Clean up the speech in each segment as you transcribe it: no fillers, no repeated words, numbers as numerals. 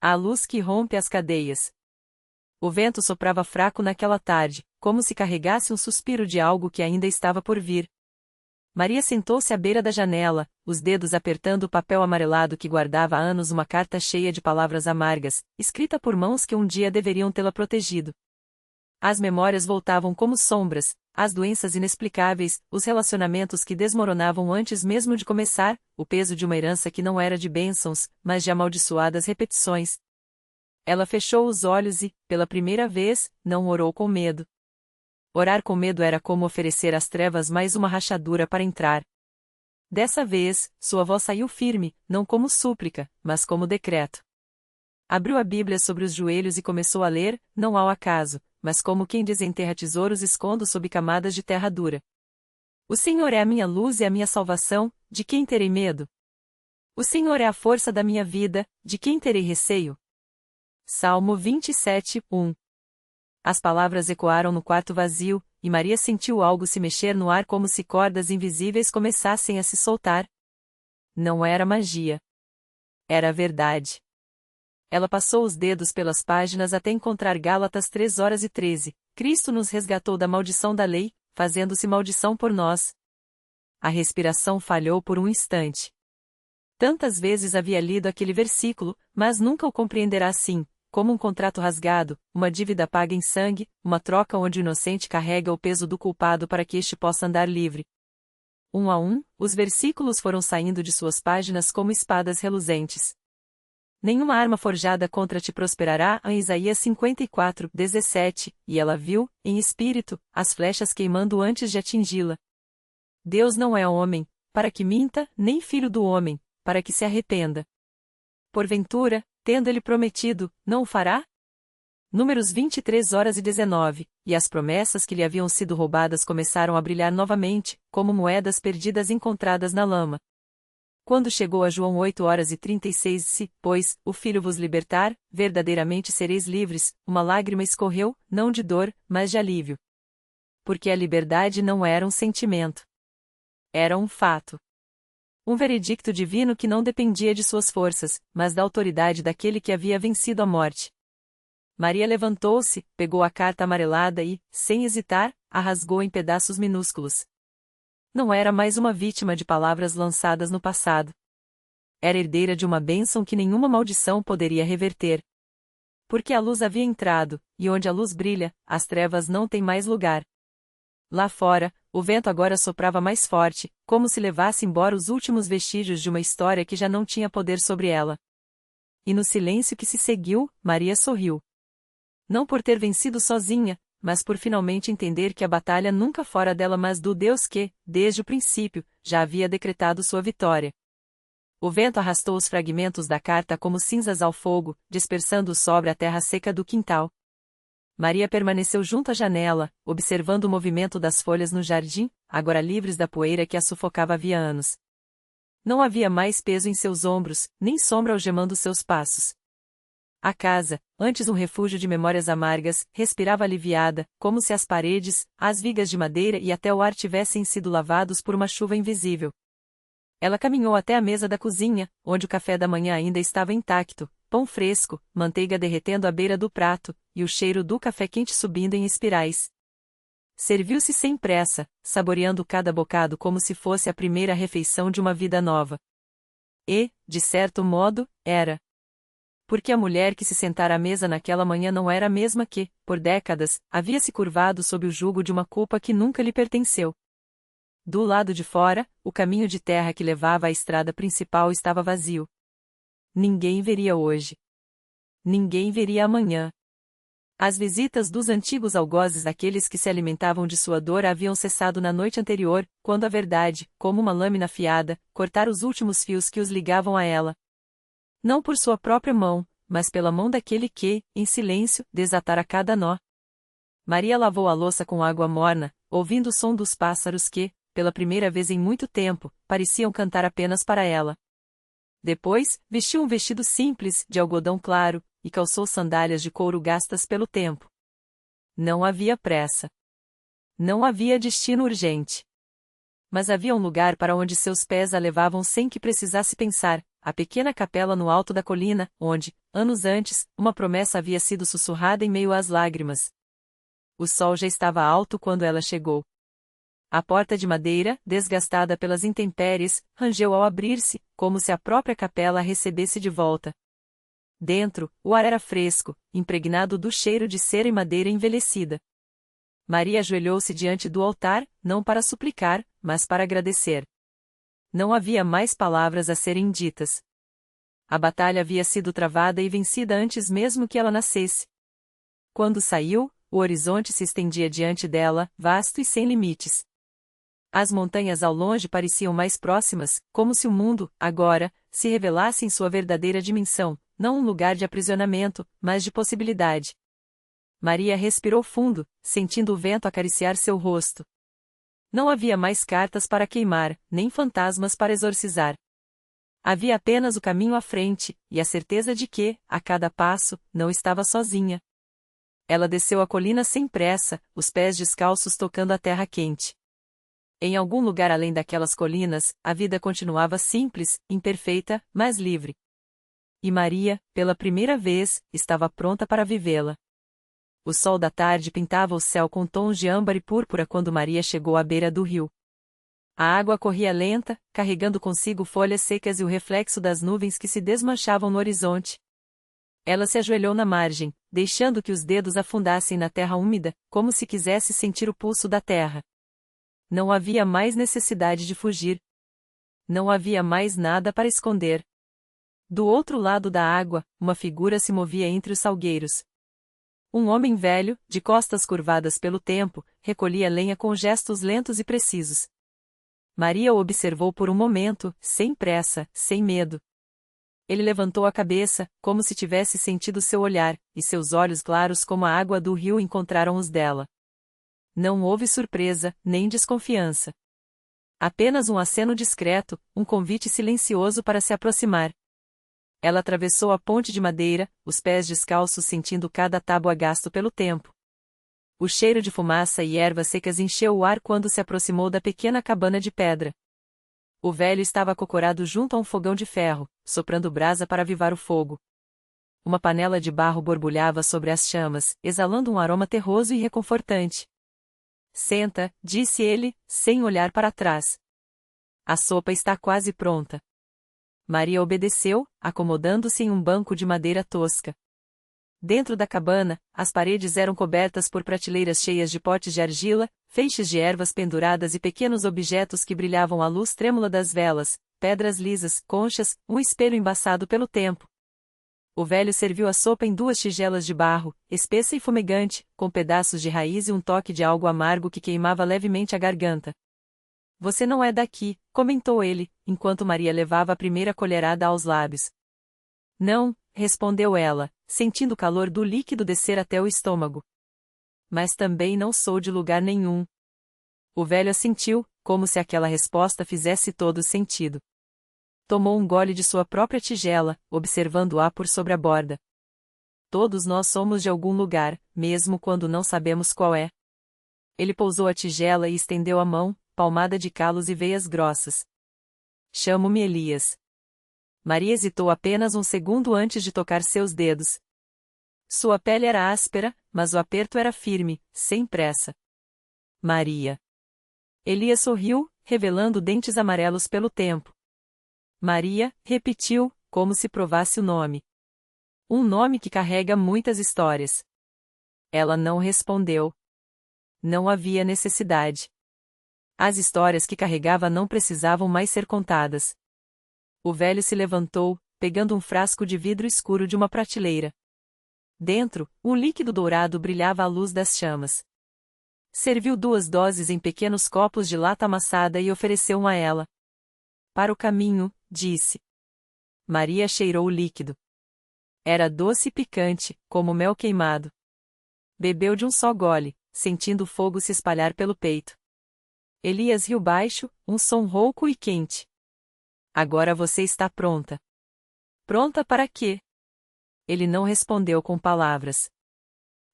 A luz que rompe as cadeias. O vento soprava fraco naquela tarde, como se carregasse um suspiro de algo que ainda estava por vir. Maria sentou-se à beira da janela, os dedos apertando o papel amarelado que guardava há anos uma carta cheia de palavras amargas, escrita por mãos que um dia deveriam tê-la protegido. As memórias voltavam como sombras, as doenças inexplicáveis, os relacionamentos que desmoronavam antes mesmo de começar, o peso de uma herança que não era de bênçãos, mas de amaldiçoadas repetições. Ela fechou os olhos e, pela primeira vez, não orou com medo. Orar com medo era como oferecer às trevas mais uma rachadura para entrar. Dessa vez, sua voz saiu firme, não como súplica, mas como decreto. Abriu a Bíblia sobre os joelhos e começou a ler, não ao acaso, mas como quem desenterra tesouros escondo sob camadas de terra dura. O Senhor é a minha luz e a minha salvação, de quem terei medo? O Senhor é a força da minha vida, de quem terei receio? Salmo 27, 1. As palavras ecoaram no quarto vazio, e Maria sentiu algo se mexer no ar como se cordas invisíveis começassem a se soltar. Não era magia. Era a verdade. Ela passou os dedos pelas páginas até encontrar Gálatas 3:13. Cristo nos resgatou da maldição da lei, fazendo-se maldição por nós. A respiração falhou por um instante. Tantas vezes havia lido aquele versículo, mas nunca o compreenderá assim, como um contrato rasgado, uma dívida paga em sangue, uma troca onde o inocente carrega o peso do culpado para que este possa andar livre. Um a um, os versículos foram saindo de suas páginas como espadas reluzentes. Nenhuma arma forjada contra ti prosperará, em Isaías 54:17, e ela viu, em espírito, as flechas queimando antes de atingi-la. Deus não é homem, para que minta, nem filho do homem, para que se arrependa. Porventura, tendo ele prometido, não o fará? Números 23:19, e as promessas que lhe haviam sido roubadas começaram a brilhar novamente, como moedas perdidas encontradas na lama. Quando chegou a João 8:36, se, pois, o Filho vos libertar, verdadeiramente sereis livres, uma lágrima escorreu, não de dor, mas de alívio. Porque a liberdade não era um sentimento. Era um fato. Um veredicto divino que não dependia de suas forças, mas da autoridade daquele que havia vencido a morte. Maria levantou-se, pegou a carta amarelada e, sem hesitar, a rasgou em pedaços minúsculos. Não era mais uma vítima de palavras lançadas no passado. Era herdeira de uma bênção que nenhuma maldição poderia reverter. Porque a luz havia entrado, e onde a luz brilha, as trevas não têm mais lugar. Lá fora, o vento agora soprava mais forte, como se levasse embora os últimos vestígios de uma história que já não tinha poder sobre ela. E no silêncio que se seguiu, Maria sorriu. Não por ter vencido sozinha, mas por finalmente entender que a batalha nunca fora dela mas do Deus que, desde o princípio, já havia decretado sua vitória. O vento arrastou os fragmentos da carta como cinzas ao fogo, dispersando-os sobre a terra seca do quintal. Maria permaneceu junto à janela, observando o movimento das folhas no jardim, agora livres da poeira que a sufocava havia anos. Não havia mais peso em seus ombros, nem sombra algemando seus passos. A casa, antes um refúgio de memórias amargas, respirava aliviada, como se as paredes, as vigas de madeira e até o ar tivessem sido lavados por uma chuva invisível. Ela caminhou até a mesa da cozinha, onde o café da manhã ainda estava intacto, pão fresco, manteiga derretendo à beira do prato, e o cheiro do café quente subindo em espirais. Serviu-se sem pressa, saboreando cada bocado como se fosse a primeira refeição de uma vida nova. E, de certo modo, era. Porque a mulher que se sentara à mesa naquela manhã não era a mesma que, por décadas, havia se curvado sob o jugo de uma culpa que nunca lhe pertenceu. Do lado de fora, o caminho de terra que levava à estrada principal estava vazio. Ninguém veria hoje. Ninguém veria amanhã. As visitas dos antigos algozes daqueles que se alimentavam de sua dor haviam cessado na noite anterior, quando a verdade, como uma lâmina afiada, cortara os últimos fios que os ligavam a ela. Não por sua própria mão, mas pela mão daquele que, em silêncio, desatara cada nó. Maria lavou a louça com água morna, ouvindo o som dos pássaros que, pela primeira vez em muito tempo, pareciam cantar apenas para ela. Depois, vestiu um vestido simples, de algodão claro, e calçou sandálias de couro gastas pelo tempo. Não havia pressa. Não havia destino urgente. Mas havia um lugar para onde seus pés a levavam sem que precisasse pensar, a pequena capela no alto da colina, onde, anos antes, uma promessa havia sido sussurrada em meio às lágrimas. O sol já estava alto quando ela chegou. A porta de madeira, desgastada pelas intempéries, rangeu ao abrir-se, como se a própria capela a recebesse de volta. Dentro, o ar era fresco, impregnado do cheiro de cera e madeira envelhecida. Maria ajoelhou-se diante do altar, não para suplicar, mas para agradecer. Não havia mais palavras a serem ditas. A batalha havia sido travada e vencida antes mesmo que ela nascesse. Quando saiu, o horizonte se estendia diante dela, vasto e sem limites. As montanhas ao longe pareciam mais próximas, como se o mundo, agora, se revelasse em sua verdadeira dimensão, não um lugar de aprisionamento, mas de possibilidade. Maria respirou fundo, sentindo o vento acariciar seu rosto. Não havia mais cartas para queimar, nem fantasmas para exorcizar. Havia apenas o caminho à frente, e a certeza de que, a cada passo, não estava sozinha. Ela desceu a colina sem pressa, os pés descalços tocando a terra quente. Em algum lugar além daquelas colinas, a vida continuava simples, imperfeita, mas livre. E Maria, pela primeira vez, estava pronta para vivê-la. O sol da tarde pintava o céu com tons de âmbar e púrpura quando Maria chegou à beira do rio. A água corria lenta, carregando consigo folhas secas e o reflexo das nuvens que se desmanchavam no horizonte. Ela se ajoelhou na margem, deixando que os dedos afundassem na terra úmida, como se quisesse sentir o pulso da terra. Não havia mais necessidade de fugir. Não havia mais nada para esconder. Do outro lado da água, uma figura se movia entre os salgueiros. Um homem velho, de costas curvadas pelo tempo, recolhia lenha com gestos lentos e precisos. Maria o observou por um momento, sem pressa, sem medo. Ele levantou a cabeça, como se tivesse sentido seu olhar, e seus olhos claros como a água do rio encontraram os dela. Não houve surpresa, nem desconfiança. Apenas um aceno discreto, um convite silencioso para se aproximar. Ela atravessou a ponte de madeira, os pés descalços sentindo cada tábua gasto pelo tempo. O cheiro de fumaça e ervas secas encheu o ar quando se aproximou da pequena cabana de pedra. O velho estava acocorado junto a um fogão de ferro, soprando brasa para avivar o fogo. Uma panela de barro borbulhava sobre as chamas, exalando um aroma terroso e reconfortante. Senta, disse ele, sem olhar para trás. A sopa está quase pronta. Maria obedeceu, acomodando-se em um banco de madeira tosca. Dentro da cabana, as paredes eram cobertas por prateleiras cheias de potes de argila, feixes de ervas penduradas e pequenos objetos que brilhavam à luz trêmula das velas, pedras lisas, conchas, um espelho embaçado pelo tempo. O velho serviu a sopa em 2 tigelas de barro, espessa e fumegante, com pedaços de raiz e um toque de algo amargo que queimava levemente a garganta. Você não é daqui, comentou ele, enquanto Maria levava a primeira colherada aos lábios. Não, respondeu ela, sentindo o calor do líquido descer até o estômago. Mas também não sou de lugar nenhum. O velho assentiu, como se aquela resposta fizesse todo sentido. Tomou um gole de sua própria tigela, observando-a por sobre a borda. Todos nós somos de algum lugar, mesmo quando não sabemos qual é. Ele pousou a tigela e estendeu a mão, palmada de calos e veias grossas. Chamo-me Elias. Maria hesitou apenas um segundo antes de tocar seus dedos. Sua pele era áspera, mas o aperto era firme, sem pressa. Maria. Elias sorriu, revelando dentes amarelos pelo tempo. Maria, repetiu, como se provasse o nome. Um nome que carrega muitas histórias. Ela não respondeu. Não havia necessidade. As histórias que carregava não precisavam mais ser contadas. O velho se levantou, pegando um frasco de vidro escuro de uma prateleira. Dentro, um líquido dourado brilhava à luz das chamas. Serviu 2 doses em pequenos copos de lata amassada e ofereceu um a ela. Para o caminho, disse. Maria cheirou o líquido. Era doce e picante, como mel queimado. Bebeu de um só gole, sentindo o fogo se espalhar pelo peito. Elias riu baixo, um som rouco e quente. Agora você está pronta. Pronta para quê? Ele não respondeu com palavras.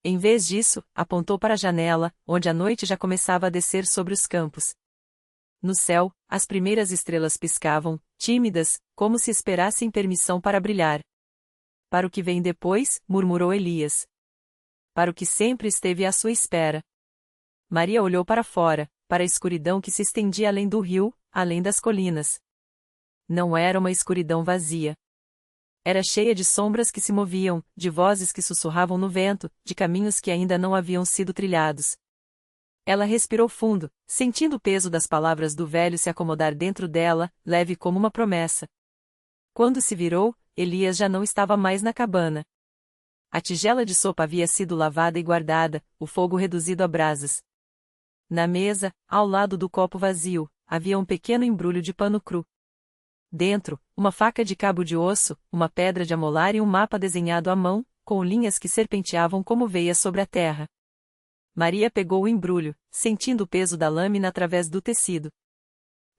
Em vez disso, apontou para a janela, onde a noite já começava a descer sobre os campos. No céu, as primeiras estrelas piscavam, tímidas, como se esperassem permissão para brilhar. Para o que vem depois, murmurou Elias. Para o que sempre esteve à sua espera. Maria olhou para fora, para a escuridão que se estendia além do rio, além das colinas. Não era uma escuridão vazia. Era cheia de sombras que se moviam, de vozes que sussurravam no vento, de caminhos que ainda não haviam sido trilhados. Ela respirou fundo, sentindo o peso das palavras do velho se acomodar dentro dela, leve como uma promessa. Quando se virou, Elias já não estava mais na cabana. A tigela de sopa havia sido lavada e guardada, o fogo reduzido a brasas. Na mesa, ao lado do copo vazio, havia um pequeno embrulho de pano cru. Dentro, uma faca de cabo de osso, uma pedra de amolar e um mapa desenhado à mão, com linhas que serpenteavam como veias sobre a terra. Maria pegou o embrulho, sentindo o peso da lâmina através do tecido.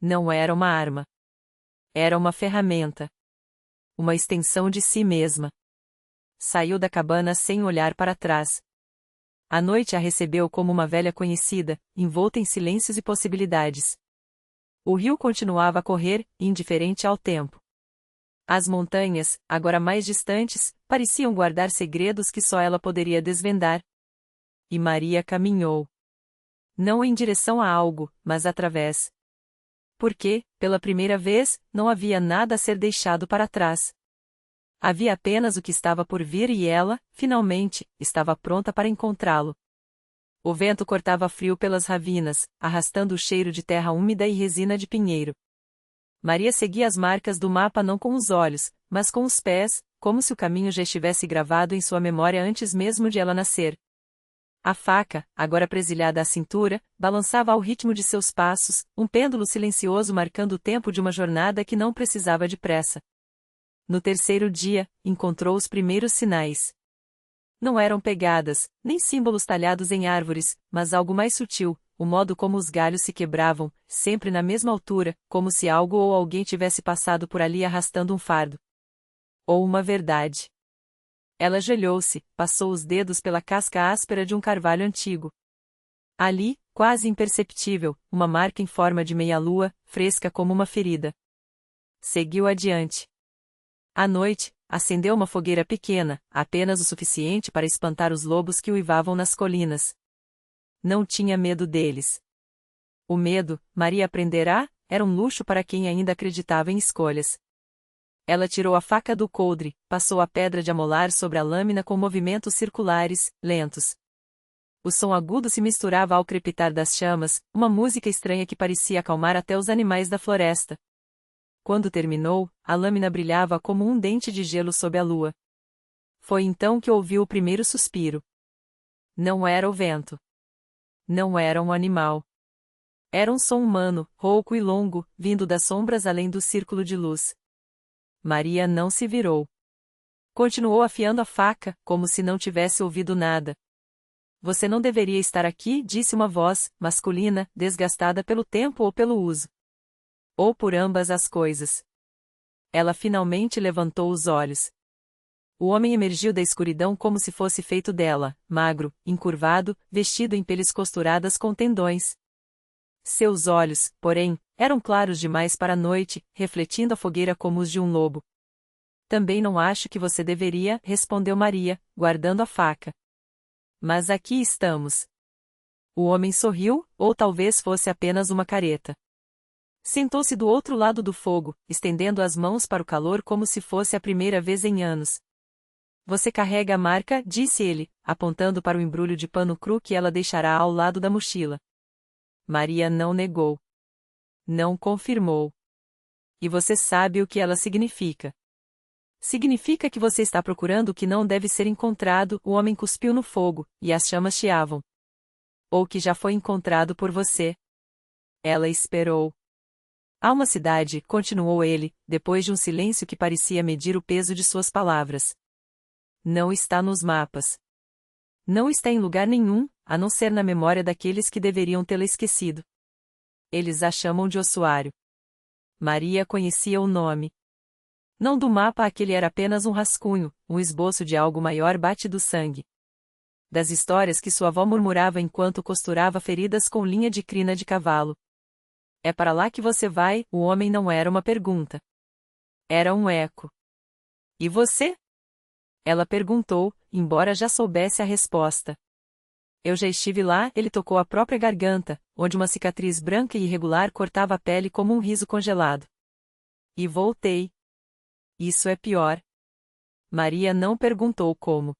Não era uma arma. Era uma ferramenta. Uma extensão de si mesma. Saiu da cabana sem olhar para trás. A noite a recebeu como uma velha conhecida, envolta em silêncios e possibilidades. O rio continuava a correr, indiferente ao tempo. As montanhas, agora mais distantes, pareciam guardar segredos que só ela poderia desvendar. E Maria caminhou. Não em direção a algo, mas através. Porque, pela primeira vez, não havia nada a ser deixado para trás. Havia apenas o que estava por vir e ela, finalmente, estava pronta para encontrá-lo. O vento cortava frio pelas ravinas, arrastando o cheiro de terra úmida e resina de pinheiro. Maria seguia as marcas do mapa não com os olhos, mas com os pés, como se o caminho já estivesse gravado em sua memória antes mesmo de ela nascer. A faca, agora presilhada à cintura, balançava ao ritmo de seus passos, um pêndulo silencioso marcando o tempo de uma jornada que não precisava de pressa. No terceiro dia, encontrou os primeiros sinais. Não eram pegadas, nem símbolos talhados em árvores, mas algo mais sutil, o modo como os galhos se quebravam, sempre na mesma altura, como se algo ou alguém tivesse passado por ali arrastando um fardo. Ou uma verdade. Ela ajoelhou-se, passou os dedos pela casca áspera de um carvalho antigo. Ali, quase imperceptível, uma marca em forma de meia-lua, fresca como uma ferida. Seguiu adiante. À noite, acendeu uma fogueira pequena, apenas o suficiente para espantar os lobos que uivavam nas colinas. Não tinha medo deles. O medo, Maria aprenderá, era um luxo para quem ainda acreditava em escolhas. Ela tirou a faca do coldre, passou a pedra de amolar sobre a lâmina com movimentos circulares, lentos. O som agudo se misturava ao crepitar das chamas, uma música estranha que parecia acalmar até os animais da floresta. Quando terminou, a lâmina brilhava como um dente de gelo sob a lua. Foi então que ouviu o primeiro suspiro. Não era o vento. Não era um animal. Era um som humano, rouco e longo, vindo das sombras além do círculo de luz. Maria não se virou. Continuou afiando a faca, como se não tivesse ouvido nada. Você não deveria estar aqui, disse uma voz, masculina, desgastada pelo tempo ou pelo uso. Ou por ambas as coisas. Ela finalmente levantou os olhos. O homem emergiu da escuridão como se fosse feito dela, magro, encurvado, vestido em peles costuradas com tendões. Seus olhos, porém, eram claros demais para a noite, refletindo a fogueira como os de um lobo. Também não acho que você deveria, respondeu Maria, guardando a faca. Mas aqui estamos. O homem sorriu, ou talvez fosse apenas uma careta. Sentou-se do outro lado do fogo, estendendo as mãos para o calor como se fosse a primeira vez em anos. Você carrega a marca, disse ele, apontando para o embrulho de pano cru que ela deixará ao lado da mochila. Maria não negou. Não confirmou. E você sabe o que ela significa. Significa que você está procurando o que não deve ser encontrado, o homem cuspiu no fogo, e as chamas chiavam. Ou que já foi encontrado por você. Ela esperou. Há uma cidade, continuou ele, depois de um silêncio que parecia medir o peso de suas palavras. Não está nos mapas. Não está em lugar nenhum, a não ser na memória daqueles que deveriam tê-la esquecido. Eles a chamam de ossuário. Maria conhecia o nome. Não do mapa, aquele era apenas um rascunho, um esboço de algo maior bate do sangue. Das histórias que sua avó murmurava enquanto costurava feridas com linha de crina de cavalo. É para lá que você vai? O homem não era uma pergunta. Era um eco. E você? Ela perguntou, embora já soubesse a resposta. Eu já estive lá, ele tocou a própria garganta, onde uma cicatriz branca e irregular cortava a pele como um riso congelado. E voltei. Isso é pior. Maria não perguntou como.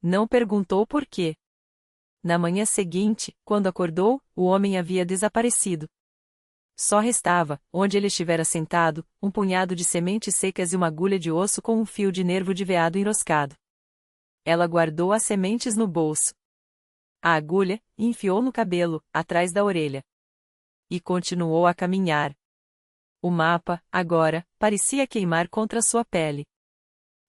Não perguntou por quê. Na manhã seguinte, quando acordou, o homem havia desaparecido. Só restava, onde ele estivera sentado, um punhado de sementes secas e uma agulha de osso com um fio de nervo de veado enroscado. Ela guardou as sementes no bolso. A agulha, e enfiou no cabelo, atrás da orelha. E continuou a caminhar. O mapa, agora, parecia queimar contra sua pele.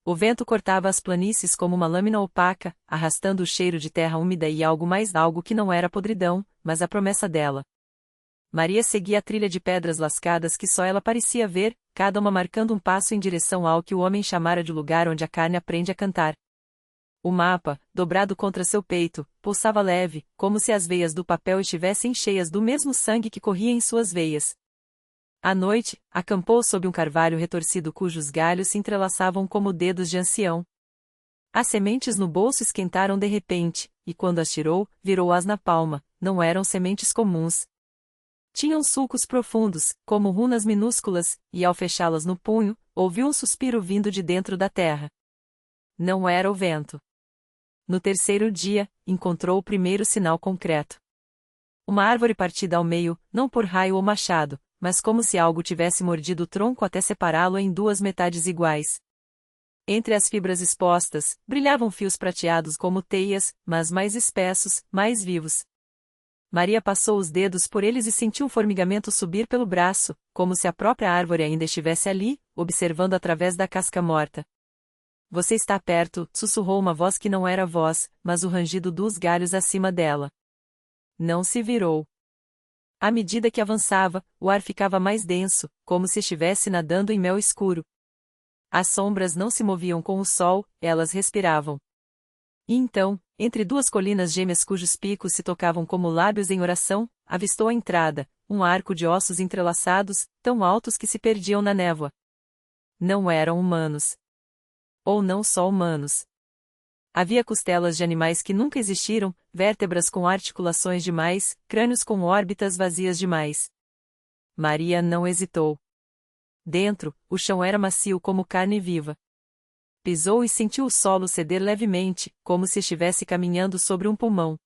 O vento cortava as planícies como uma lâmina opaca, arrastando o cheiro de terra úmida e algo que não era podridão, mas a promessa dela. Maria seguia a trilha de pedras lascadas que só ela parecia ver, cada uma marcando um passo em direção ao que o homem chamara de lugar onde a carne aprende a cantar. O mapa, dobrado contra seu peito, pulsava leve, como se as veias do papel estivessem cheias do mesmo sangue que corria em suas veias. À noite, acampou sob um carvalho retorcido cujos galhos se entrelaçavam como dedos de ancião. As sementes no bolso esquentaram de repente, e quando as tirou, virou-as na palma. Não eram sementes comuns. Tinham sulcos profundos, como runas minúsculas, e ao fechá-las no punho, ouviu um suspiro vindo de dentro da terra. Não era o vento. No terceiro dia, encontrou o primeiro sinal concreto. Uma árvore partida ao meio, não por raio ou machado, mas como se algo tivesse mordido o tronco até separá-lo em duas metades iguais. Entre as fibras expostas, brilhavam fios prateados como teias, mas mais espessos, mais vivos. Maria passou os dedos por eles e sentiu um formigamento subir pelo braço, como se a própria árvore ainda estivesse ali, observando através da casca morta. Você está perto, sussurrou uma voz que não era voz, mas o rangido dos galhos acima dela. Não se virou. À medida que avançava, o ar ficava mais denso, como se estivesse nadando em mel escuro. As sombras não se moviam com o sol, elas respiravam. E então, entre duas colinas gêmeas cujos picos se tocavam como lábios em oração, avistou a entrada, um arco de ossos entrelaçados, tão altos que se perdiam na névoa. Não eram humanos. Ou não só humanos. Havia costelas de animais que nunca existiram, vértebras com articulações demais, crânios com órbitas vazias demais. Maria não hesitou. Dentro, o chão era macio como carne viva. Pisou e sentiu o solo ceder levemente, como se estivesse caminhando sobre um pulmão.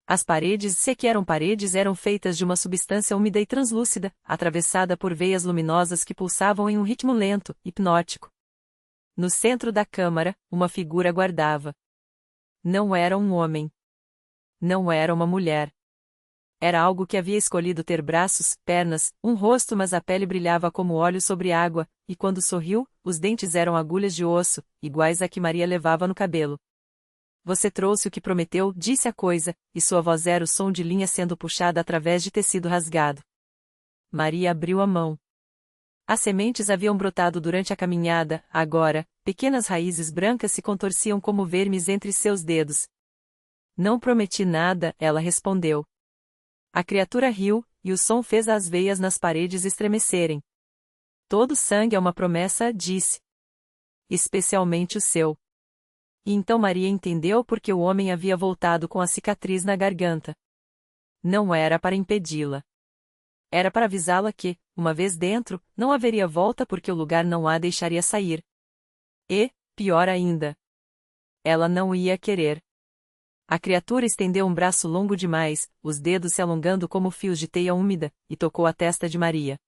As paredes, se que eram paredes, eram feitas de uma substância úmida e translúcida, atravessada por veias luminosas que pulsavam em um ritmo lento, hipnótico. No centro da câmara, uma figura guardava. Não era um homem. Não era uma mulher. Era algo que havia escolhido ter braços, pernas, um rosto, mas a pele brilhava como óleo sobre água, e quando sorriu, os dentes eram agulhas de osso, iguais à que Maria levava no cabelo. Você trouxe o que prometeu, disse a coisa, e sua voz era o som de linha sendo puxada através de tecido rasgado. Maria abriu a mão. As sementes haviam brotado durante a caminhada, agora, pequenas raízes brancas se contorciam como vermes entre seus dedos. Não prometi nada, ela respondeu. A criatura riu, e o som fez as veias nas paredes estremecerem. Todo sangue é uma promessa, disse. Especialmente o seu. E então Maria entendeu por que o homem havia voltado com a cicatriz na garganta. Não era para impedi-la. Era para avisá-la que, uma vez dentro, não haveria volta porque o lugar não a deixaria sair. E, pior ainda, ela não ia querer. A criatura estendeu um braço longo demais, os dedos se alongando como fios de teia úmida, e tocou a testa de Maria.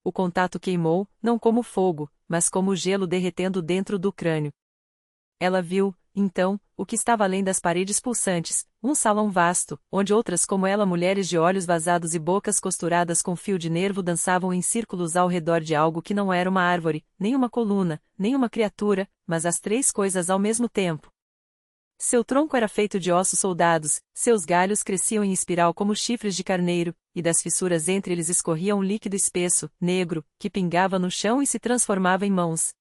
O contato queimou, não como fogo, mas como gelo derretendo dentro do crânio. Ela viu, então, o que estava além das paredes pulsantes, um salão vasto, onde outras como ela, mulheres de olhos vazados e bocas costuradas com fio de nervo, dançavam em círculos ao redor de algo que não era uma árvore, nem uma coluna, nem uma criatura, mas as três coisas ao mesmo tempo. Seu tronco era feito de ossos soldados, seus galhos cresciam em espiral como chifres de carneiro, e das fissuras entre eles escorria um líquido espesso, negro, que pingava no chão e se transformava em mãos.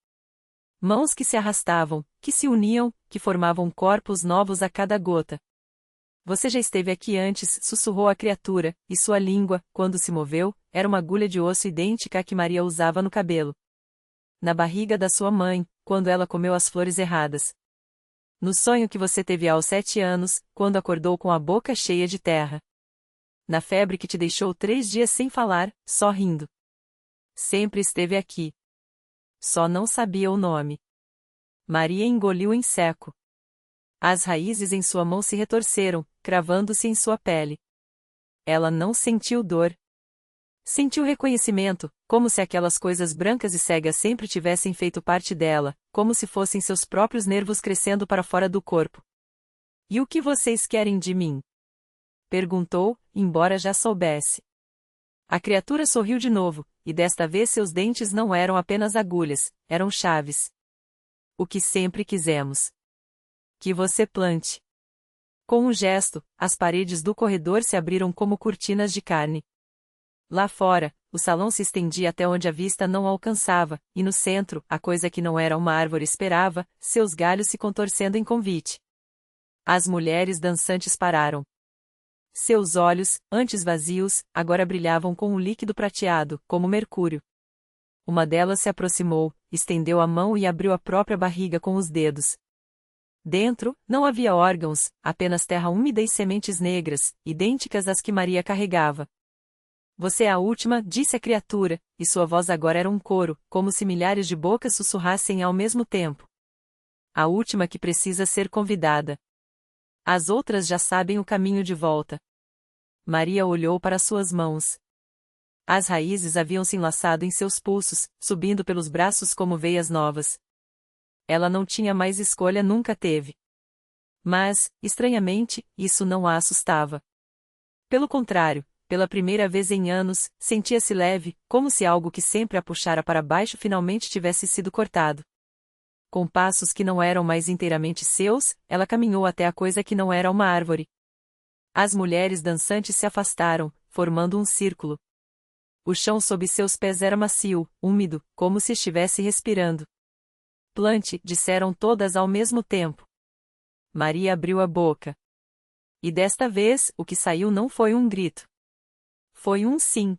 Mãos que se arrastavam, que se uniam, que formavam corpos novos a cada gota. Você já esteve aqui antes, sussurrou a criatura, e sua língua, quando se moveu, era uma agulha de osso idêntica à que Maria usava no cabelo. Na barriga da sua mãe, quando ela comeu as flores erradas. No sonho que você teve aos 7 anos, quando acordou com a boca cheia de terra. Na febre que te deixou 3 dias sem falar, só rindo. Sempre esteve aqui. Só não sabia o nome. Maria engoliu em seco. As raízes em sua mão se retorceram, cravando-se em sua pele. Ela não sentiu dor. Sentiu reconhecimento, como se aquelas coisas brancas e cegas sempre tivessem feito parte dela, como se fossem seus próprios nervos crescendo para fora do corpo. E o que vocês querem de mim? Perguntou, embora já soubesse. A criatura sorriu de novo, e desta vez seus dentes não eram apenas agulhas, eram chaves. O que sempre quisemos. Que você plante. Com um gesto, as paredes do corredor se abriram como cortinas de carne. Lá fora, o salão se estendia até onde a vista não alcançava, e no centro, a coisa que não era uma árvore esperava, seus galhos se contorcendo em convite. As mulheres dançantes pararam. Seus olhos, antes vazios, agora brilhavam com um líquido prateado, como mercúrio. Uma delas se aproximou, estendeu a mão e abriu a própria barriga com os dedos. Dentro, não havia órgãos, apenas terra úmida e sementes negras, idênticas às que Maria carregava. Você é a última, disse a criatura, e sua voz agora era um coro, como se milhares de bocas sussurrassem ao mesmo tempo. A última que precisa ser convidada. As outras já sabem o caminho de volta. Maria olhou para suas mãos. As raízes haviam se enlaçado em seus pulsos, subindo pelos braços como veias novas. Ela não tinha mais escolha, nunca teve. Mas, estranhamente, isso não a assustava. Pelo contrário, pela primeira vez em anos, sentia-se leve, como se algo que sempre a puxara para baixo finalmente tivesse sido cortado. Com passos que não eram mais inteiramente seus, ela caminhou até a coisa que não era uma árvore. As mulheres dançantes se afastaram, formando um círculo. O chão sob seus pés era macio, úmido, como se estivesse respirando. Plante, disseram todas ao mesmo tempo. Maria abriu a boca. E desta vez, o que saiu não foi um grito. Foi um sim.